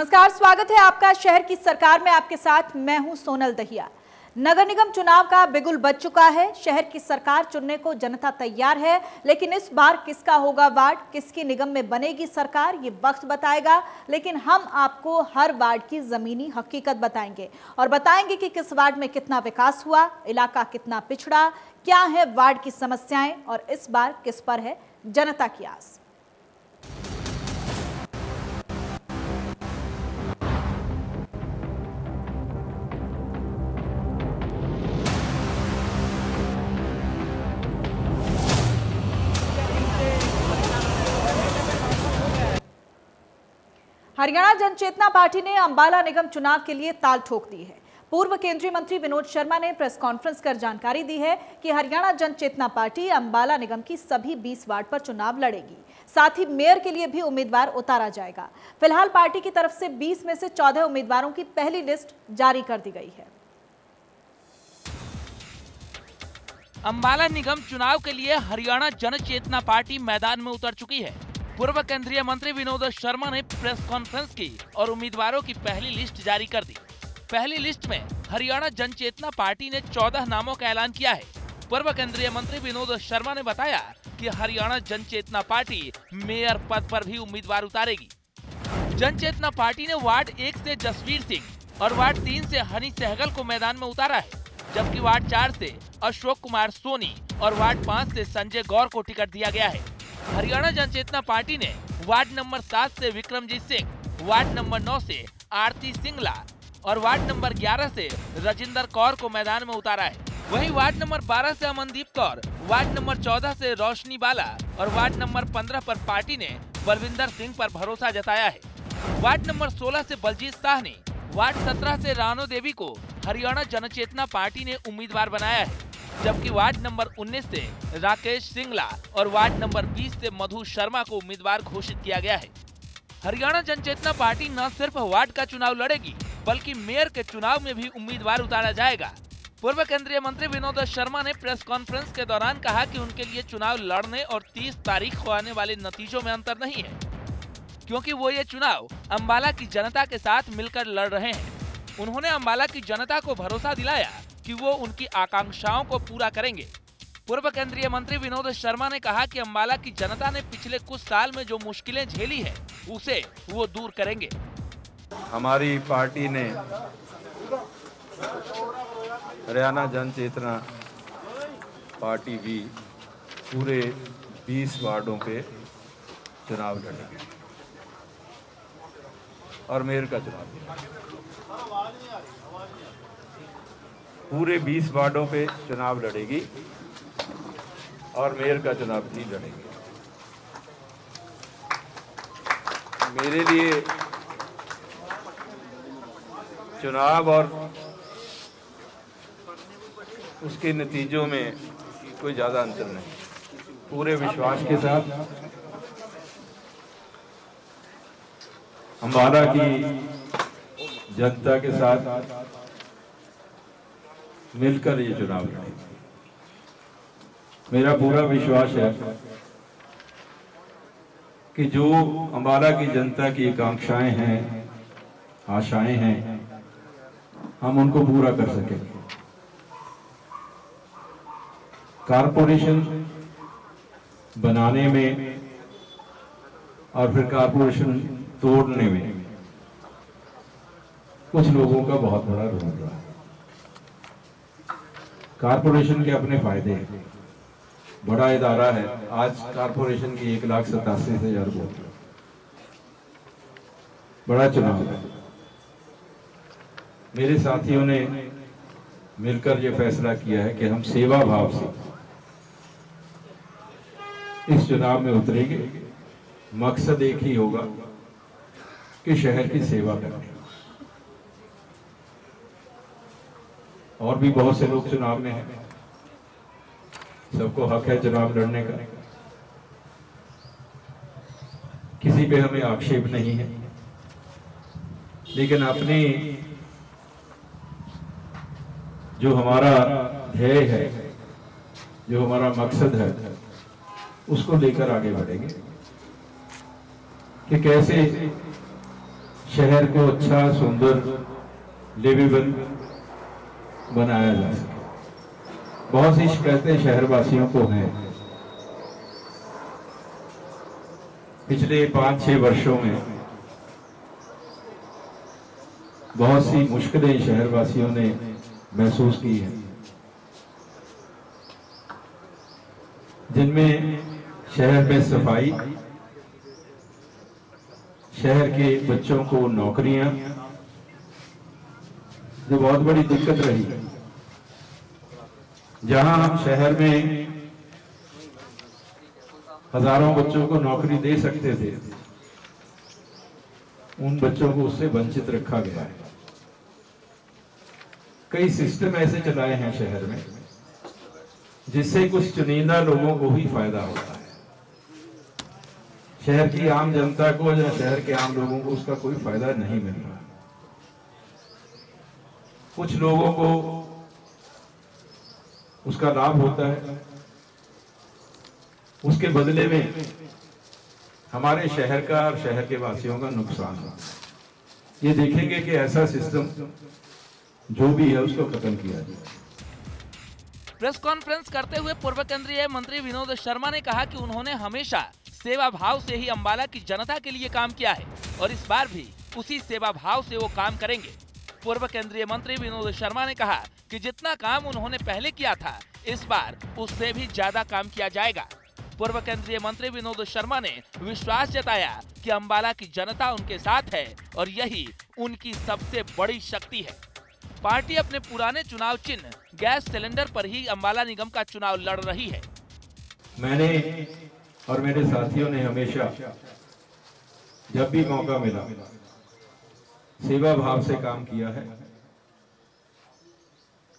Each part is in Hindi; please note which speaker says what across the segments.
Speaker 1: नमस्कार, स्वागत है आपका शहर की सरकार में। आपके साथ मैं हूं सोनल दहिया। नगर निगम चुनाव का बिगुल बज चुका है। शहर की सरकार चुनने को जनता तैयार है, लेकिन इस बार किसका होगा वार्ड, किसकी निगम में बनेगी सरकार, ये वक्त बताएगा। लेकिन हम आपको हर वार्ड की जमीनी हकीकत बताएंगे और बताएंगे कि किस वार्ड में कितना विकास हुआ, इलाका कितना पिछड़ा, क्या है वार्ड की समस्याएं और इस बार किस पर है जनता की आस। हरियाणा जनचेतना पार्टी ने अंबाला निगम चुनाव के लिए ताल ठोक दी है। पूर्व केंद्रीय मंत्री विनोद शर्मा ने प्रेस कॉन्फ्रेंस कर जानकारी दी है कि हरियाणा जनचेतना पार्टी अंबाला निगम की सभी 20 वार्ड पर चुनाव लड़ेगी। साथ ही मेयर के लिए भी उम्मीदवार उतारा जाएगा। फिलहाल पार्टी की तरफ से 20 में से 14 उम्मीदवारों की पहली लिस्ट जारी कर दी गई है।
Speaker 2: अंबाला निगम चुनाव के लिए हरियाणा जनचेतना पार्टी मैदान में उतर चुकी है। पूर्व केंद्रीय मंत्री विनोद शर्मा ने प्रेस कॉन्फ्रेंस की और उम्मीदवारों की पहली लिस्ट जारी कर दी। पहली लिस्ट में हरियाणा जनचेतना पार्टी ने 14 नामों का ऐलान किया है। पूर्व केंद्रीय मंत्री विनोद शर्मा ने बताया कि हरियाणा जनचेतना पार्टी मेयर पद पर भी उम्मीदवार उतारेगी। जनचेतना पार्टी ने वार्ड 1 से जसवीर सिंह और वार्ड 3 से हनी सहगल को मैदान में उतारा है, जबकि वार्ड 4 से अशोक कुमार सोनी और वार्ड 5 से संजय गौर को टिकट दिया गया है। हरियाणा जनचेतना पार्टी ने वार्ड नंबर 7 से विक्रमजीत सिंह, वार्ड नंबर 9 से आरती सिंगला और वार्ड नंबर 11 से राजिंदर कौर को मैदान में उतारा है। वहीं वार्ड नंबर 12 से अमनदीप कौर, वार्ड नंबर 14 से रोशनी बाला और वार्ड नंबर 15 पर पार्टी ने बलविंदर सिंह पर भरोसा जताया है। वार्ड नंबर 16 से बलजीत साह ने, वार्ड 17 से रानो देवी को हरियाणा जनचेतना पार्टी ने उम्मीदवार बनाया है, जबकि वार्ड नंबर 19 से राकेश सिंगला और वार्ड नंबर 20 से मधु शर्मा को उम्मीदवार घोषित किया गया है। हरियाणा जनचेतना पार्टी न सिर्फ वार्ड का चुनाव लड़ेगी, बल्कि मेयर के चुनाव में भी उम्मीदवार उतारा जाएगा। पूर्व केंद्रीय मंत्री विनोद शर्मा ने प्रेस कॉन्फ्रेंस के दौरान कहा कि उनके लिए चुनाव लड़ने और 30 तारीख को आने वाले नतीजों में अंतर नहीं है, क्योंकि वो ये चुनाव अंबाला की जनता के साथ मिलकर लड़ रहे हैं। उन्होंने अंबाला की जनता को भरोसा दिलाया कि वो उनकी आकांक्षाओं को पूरा करेंगे। पूर्व केंद्रीय मंत्री विनोद शर्मा ने कहा कि अंबाला की जनता ने पिछले कुछ साल में जो मुश्किलें झेली है, उसे वो दूर करेंगे।
Speaker 3: हमारी पार्टी ने हरियाणा जनचेतना पार्टी भी पूरे 20 वार्डों पे चुनाव लड़ेगी और मेयर का चुनाव पूरे 20 वार्डों पे चुनाव लड़ेगी और मेयर का चुनाव भी लड़ेगी। मेरे लिए चुनाव और उसके नतीजों में कोई ज्यादा अंतर नहीं। पूरे विश्वास के साथ अंबाला की जनता के साथ मिलकर ये चुनाव लड़ेंगे। मेरा पूरा विश्वास है कि जो अंबाला की जनता की आकांक्षाएं हैं, आशाएं हैं, हम उनको पूरा कर सकेंगे। कारपोरेशन बनाने में और फिर कारपोरेशन तोड़ने में कुछ लोगों का बहुत बड़ा रोल रहा है। कारपोरेशन के अपने फायदे हैं, बड़ा इदारा है। आज कारपोरेशन की 1,87,000 वोट, बड़ा चुनाव है। मेरे साथियों ने मिलकर यह फैसला किया है कि हम सेवा भाव से इस चुनाव में उतरेंगे। मकसद एक ही होगा कि शहर की सेवा करनी। और भी बहुत से लोग चुनाव में हैं, सबको हक है चुनाव लड़ने का, किसी पे हमें आक्षेप नहीं है। लेकिन अपनी जो हमारा ध्येय है, जो हमारा मकसद है, उसको लेकर आगे बढ़ेंगे कि कैसे शहर को अच्छा, सुंदर, लिवेबल बनाया जा सके। बहुत सी शिकायतें शहरवासियों को हैं। पिछले 5-6 वर्षों में बहुत सी मुश्किलें शहरवासियों ने महसूस की हैं, जिनमें शहर में सफाई, शहर के बच्चों को नौकरियां, जो बहुत बड़ी दिक्कत रही। जहां हम शहर में हजारों बच्चों को नौकरी दे सकते थे, उन बच्चों को उससे वंचित रखा गया है। कई सिस्टम ऐसे चलाए हैं शहर में जिससे कुछ चुनिंदा लोगों को ही फायदा होता है। शहर की आम जनता को या शहर के आम लोगों को उसका कोई फायदा नहीं मिल रहा। कुछ लोगों को उसका लाभ होता है, उसके बदले में हमारे शहर का और शहर के वासियों का नुकसान होता है। ये देखेंगे कि ऐसा सिस्टम जो भी है उसको खत्म किया जाए।
Speaker 2: प्रेस कॉन्फ्रेंस करते हुए पूर्व केंद्रीय मंत्री विनोद शर्मा ने कहा कि उन्होंने हमेशा सेवा भाव से ही अंबाला की जनता के लिए काम किया है और इस बार भी उसी सेवा भाव से वो काम करेंगे। पूर्व केंद्रीय मंत्री विनोद शर्मा ने कहा कि जितना काम उन्होंने पहले किया था, इस बार उससे भी ज्यादा काम किया जाएगा। पूर्व केंद्रीय मंत्री विनोद शर्मा ने विश्वास जताया कि अंबाला की जनता उनके साथ है और यही उनकी सबसे बड़ी शक्ति है। पार्टी अपने पुराने चुनाव चिन्ह गैस सिलेंडर पर ही अंबाला निगम का चुनाव लड़ रही है।
Speaker 3: मैंने और मेरे साथियों ने हमेशा जब भी मौका मिला सेवा भाव से काम किया है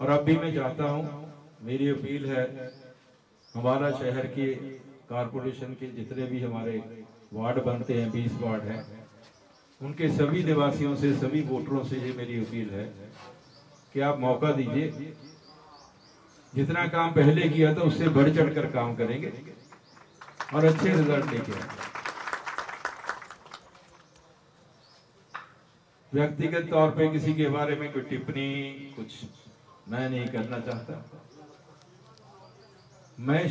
Speaker 3: और अब भी मैं चाहता हूं, मेरी अपील है, हमारा शहर के कारपोरेशन के जितने भी हमारे वार्ड बनते हैं, 20 वार्ड हैं, उनके सभी निवासियों से, सभी वोटरों से ये मेरी अपील है कि आप मौका दीजिए। जितना काम पहले किया था उससे बढ़ चढ़कर काम करेंगे और अच्छे रिजल्ट लेके आएंगे। व्यक्तिगत तौर पे किसी के बारे में कोई टिप्पणी कुछ मैं नहीं करना चाहता। मैं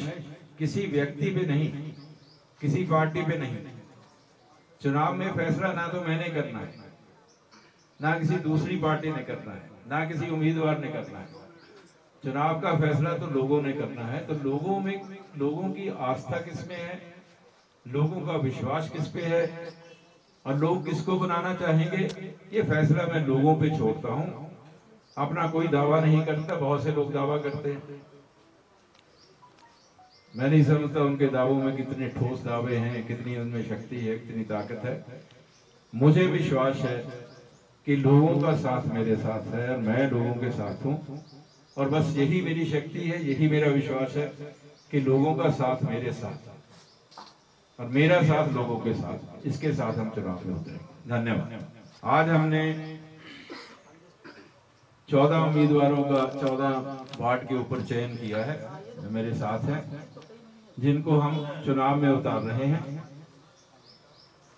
Speaker 3: किसी व्यक्ति पे नहीं, किसी पार्टी पे नहीं, चुनाव में फैसला ना तो मैंने करना है, ना किसी दूसरी पार्टी ने करना है, ना किसी उम्मीदवार ने करना है। चुनाव का फैसला तो लोगों ने करना है। तो लोगों की आस्था किसमें है, लोगों का विश्वास किस पे है और लोग किसको बनाना चाहेंगे, ये फैसला मैं लोगों पे छोड़ता हूं। अपना कोई दावा नहीं करता। बहुत से लोग दावा करते हैं, मैं नहीं समझता उनके दावों में कितने ठोस दावे हैं, कितनी उनमें शक्ति है, कितनी ताकत है। मुझे विश्वास है कि लोगों का साथ मेरे साथ है और मैं लोगों के साथ हूं और बस यही मेरी शक्ति है, यही मेरा विश्वास है कि लोगों का साथ मेरे साथ और मेरा साथ लोगों के साथ, इसके साथ हम चुनाव में उतरेंगे। धन्यवाद। आज हमने 14 उम्मीदवारों का 14 वार्ड के ऊपर चयन किया है, जो मेरे साथ हैं, जिनको हम चुनाव में उतार रहे हैं।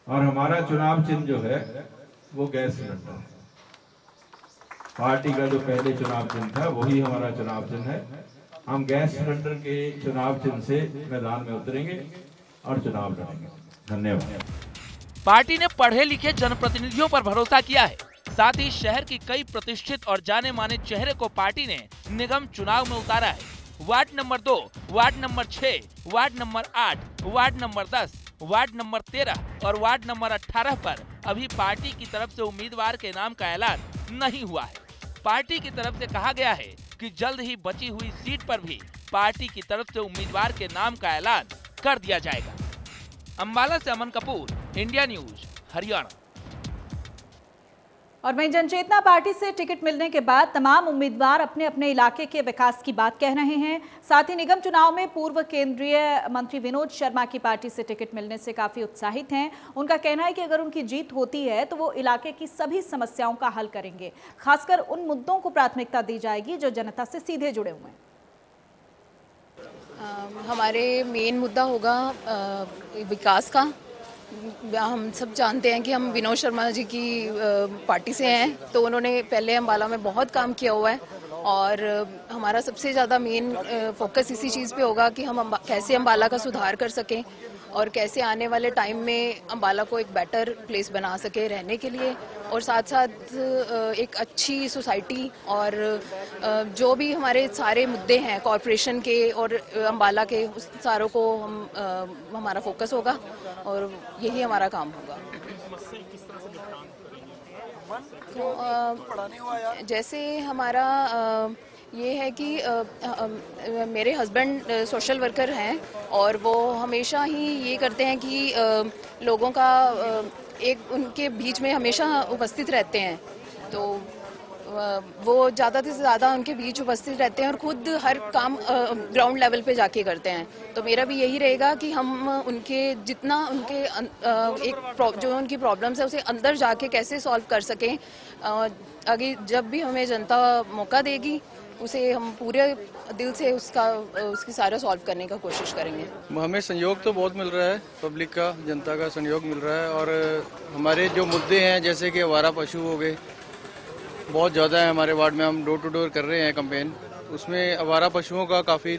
Speaker 3: और हमारा चुनाव चिन्ह जो है वो गैस सिलेंडर है। पार्टी का जो पहले चुनाव चिन्ह था वही हमारा चुनाव चिन्ह है। हम गैस सिलेंडर के चुनाव चिन्ह से मैदान में उतरेंगे और चुनाव लड़ेंगे। धन्यवाद।
Speaker 2: पार्टी ने पढ़े लिखे जनप्रतिनिधियों पर भरोसा किया है। साथ ही शहर की कई प्रतिष्ठित और जाने माने चेहरे को पार्टी ने निगम चुनाव में उतारा है। Ward number 2, ward number 6, ward number 8, ward number 10, ward number 13 और वार्ड नंबर 18 पर अभी पार्टी की तरफ से उम्मीदवार के नाम का ऐलान नहीं हुआ है। पार्टी की तरफ से कहा गया है कि जल्द ही बची हुई सीट पर भी पार्टी की तरफ से उम्मीदवार के नाम का ऐलान कर दिया जाएगा। अंबाला से अमन कपूर, इंडिया न्यूज, हरियाणा।
Speaker 1: और वहीं जनचेतना पार्टी से टिकट मिलने के बाद तमाम उम्मीदवार अपने अपने इलाके के विकास की बात कह रहे हैं। साथ ही निगम चुनाव में पूर्व केंद्रीय मंत्री विनोद शर्मा की पार्टी से टिकट मिलने से काफी उत्साहित हैं। उनका कहना है कि अगर उनकी जीत होती है तो वो इलाके की सभी समस्याओं का हल करेंगे। खासकर उन मुद्दों को प्राथमिकता दी जाएगी जो जनता से सीधे जुड़े हुए हैं।
Speaker 4: हमारे मेन मुद्दा होगा विकास का, हम सब जानते हैं कि हम विनोद शर्मा जी की पार्टी से हैं, तो उन्होंने पहले अम्बाला में बहुत काम किया हुआ है और हमारा सबसे ज़्यादा मेन फोकस इसी चीज़ पे होगा कि हम कैसे अम्बाला का सुधार कर सकें और कैसे आने वाले टाइम में अम्बाला को एक बेटर प्लेस बना सके रहने के लिए, और साथ साथ एक अच्छी सोसाइटी और जो भी हमारे सारे मुद्दे हैं कॉरपोरेशन के और अम्बाला के, उस सारों को हमारा फोकस होगा और यही हमारा काम होगा। तो जैसे हमारा ये है कि मेरे हस्बैंड सोशल वर्कर हैं और वो हमेशा ही ये करते हैं कि लोगों का एक उनके बीच में हमेशा उपस्थित रहते हैं, तो वो ज़्यादा से ज़्यादा उनके बीच उपस्थित रहते हैं और खुद हर काम ग्राउंड लेवल पे जाके करते हैं। तो मेरा भी यही रहेगा कि हम उनके जितना उनके जो उनकी प्रॉब्लम्स है उसे अंदर जाके कैसे सॉल्व कर सकें, आगे जब भी हमें जनता मौका देगी उसे हम पूरे दिल से उसकी सारा सॉल्व करने का कोशिश करेंगे।
Speaker 5: हमें सहयोग तो बहुत मिल रहा है, पब्लिक का, जनता का सहयोग मिल रहा है और हमारे जो मुद्दे हैं जैसे कि आवारा पशु हो गए बहुत ज़्यादा है हमारे वार्ड में, हम डोर टू डोर कर रहे हैं कैंपेन, उसमें आवारा पशुओं का काफ़ी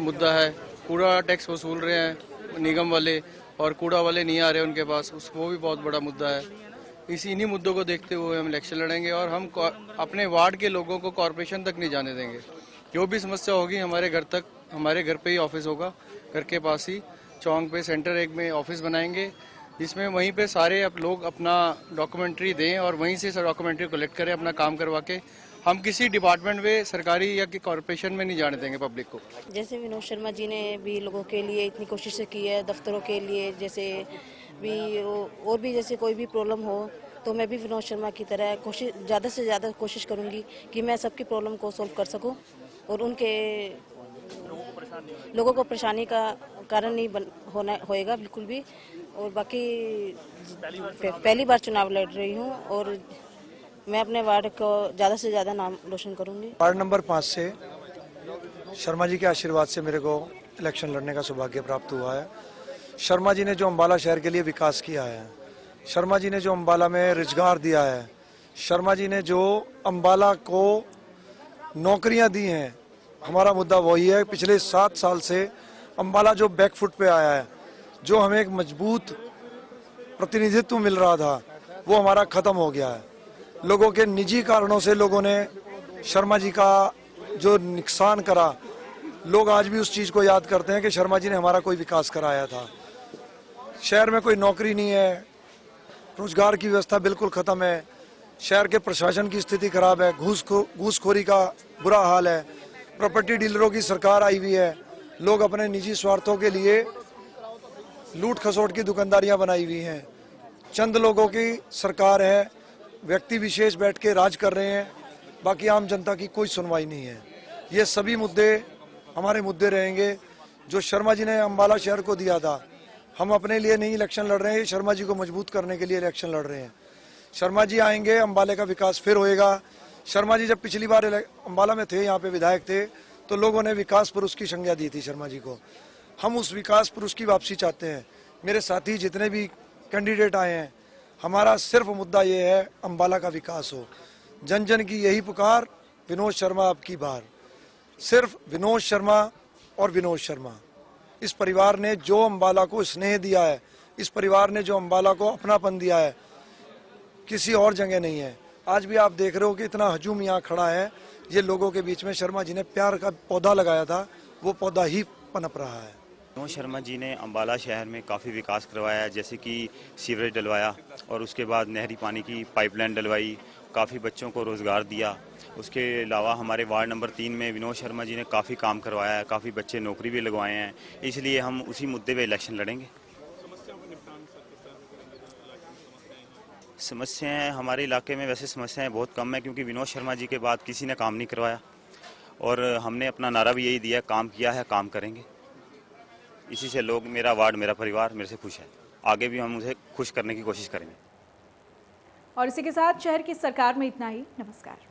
Speaker 5: मुद्दा है। कूड़ा टैक्स वसूल रहे हैं निगम वाले और कूड़ा वाले नहीं आ रहे उनके पास, वो भी बहुत बड़ा मुद्दा है। इन्हीं मुद्दों को देखते हुए हम इलेक्शन लड़ेंगे और हम अपने वार्ड के लोगों को कॉरपोरेशन तक नहीं जाने देंगे। जो भी समस्या होगी हमारे घर तक, हमारे घर पे ही ऑफिस होगा, घर के पास ही चौक पे सेंटर एक में ऑफिस बनाएंगे जिसमें वहीं पे सारे लोग अपना डॉक्यूमेंट्री दें और वहीं से डॉक्यूमेंट्री कलेक्ट करें अपना काम करवा के। हम किसी डिपार्टमेंट में सरकारी या कि कॉरपोरेशन में नहीं जाने देंगे पब्लिक को।
Speaker 6: जैसे विनोद शर्मा जी ने भी लोगों के लिए इतनी कोशिशें की है, दफ्तरों के लिए जैसे भी और भी जैसे कोई भी प्रॉब्लम हो तो मैं भी विनोद शर्मा की तरह ज़्यादा से ज़्यादा कोशिश करूंगी कि मैं सबकी प्रॉब्लम को सॉल्व कर सकूं और उनके लोगों को परेशानी का कारण नहीं होएगा बिल्कुल भी। और बाकी पहली बार चुनाव लड़ रही हूं और मैं अपने वार्ड को ज़्यादा से ज़्यादा नाम रोशन करूंगी।
Speaker 7: वार्ड नंबर 5 से शर्मा जी के आशीर्वाद से मेरे को इलेक्शन लड़ने का सौभाग्य प्राप्त हुआ है। शर्मा जी ने जो अम्बाला शहर के लिए विकास किया है, शर्मा जी ने जो अम्बाला में रोजगार दिया है, शर्मा जी ने जो अम्बाला को नौकरियां दी हैं, हमारा मुद्दा वही है। पिछले 7 साल से अम्बाला जो बैकफुट पे आया है, जो हमें एक मजबूत प्रतिनिधित्व मिल रहा था, वो हमारा खत्म हो गया है। लोगों के निजी कारणों से लोगों ने शर्मा जी का जो नुकसान करा, लोग आज भी उस चीज़ को याद करते हैं कि शर्मा जी ने हमारा कोई विकास कराया था। शहर में कोई नौकरी नहीं है, रोजगार की व्यवस्था बिल्कुल खत्म है, शहर के प्रशासन की स्थिति खराब है, घूसखोरी का बुरा हाल है, प्रॉपर्टी डीलरों की सरकार आई हुई है, लोग अपने निजी स्वार्थों के लिए लूट खसोट की दुकानदारियां बनाई हुई हैं, चंद लोगों की सरकार है, व्यक्ति विशेष बैठ के राज कर रहे हैं, बाकी आम जनता की कोई सुनवाई नहीं है। ये सभी मुद्दे हमारे मुद्दे रहेंगे जो शर्मा जी ने अम्बाला शहर को दिया था। हम अपने लिए नहीं इलेक्शन लड़ रहे हैं, शर्मा जी को मजबूत करने के लिए इलेक्शन लड़ रहे हैं। शर्मा जी आएंगे, अम्बाले का विकास फिर होएगा। शर्मा जी जब पिछली बार अम्बाला में थे, यहाँ पे विधायक थे, तो लोगों ने विकास पुरुष की संज्ञा दी थी शर्मा जी को। हम उस विकास पुरुष की वापसी चाहते हैं। मेरे साथी जितने भी कैंडिडेट आए हैं, हमारा सिर्फ मुद्दा ये है अम्बाला का विकास हो। जन जन की यही पुकार, विनोद शर्मा अब की बार। सिर्फ विनोद शर्मा और विनोद शर्मा। इस परिवार ने जो अम्बाला को स्नेह दिया है, इस परिवार ने जो अम्बाला को अपनापन दिया है, किसी और जगह नहीं है। आज भी आप देख रहे हो कि इतना हजूम यहाँ खड़ा है, ये लोगों के बीच में शर्मा जी ने प्यार का पौधा लगाया था, वो पौधा ही पनप रहा है।
Speaker 8: विनोद शर्मा जी ने अम्बाला शहर में काफ़ी विकास करवाया है, जैसे कि सीवरेज डलवाया और उसके बाद नहरी पानी की पाइपलाइन डलवाई, काफ़ी बच्चों को रोज़गार दिया। उसके अलावा हमारे वार्ड नंबर 3 में विनोद शर्मा जी ने काफ़ी काम करवाया है, काफ़ी बच्चे नौकरी भी लगवाए हैं, इसलिए हम उसी मुद्दे पे इलेक्शन लड़ेंगे। समस्याएं हमारे इलाके में वैसे समस्याएं बहुत कम है, क्योंकि विनोद शर्मा जी के बाद किसी ने काम नहीं करवाया और हमने अपना नारा भी यही दिया, काम किया है, काम करेंगे। इसी से लोग, मेरा वार्ड, मेरा परिवार मेरे से खुश है। आगे भी हम उसे खुश करने की कोशिश करेंगे।
Speaker 1: और इसी के साथ शहर की सरकार में इतना ही। नमस्कार।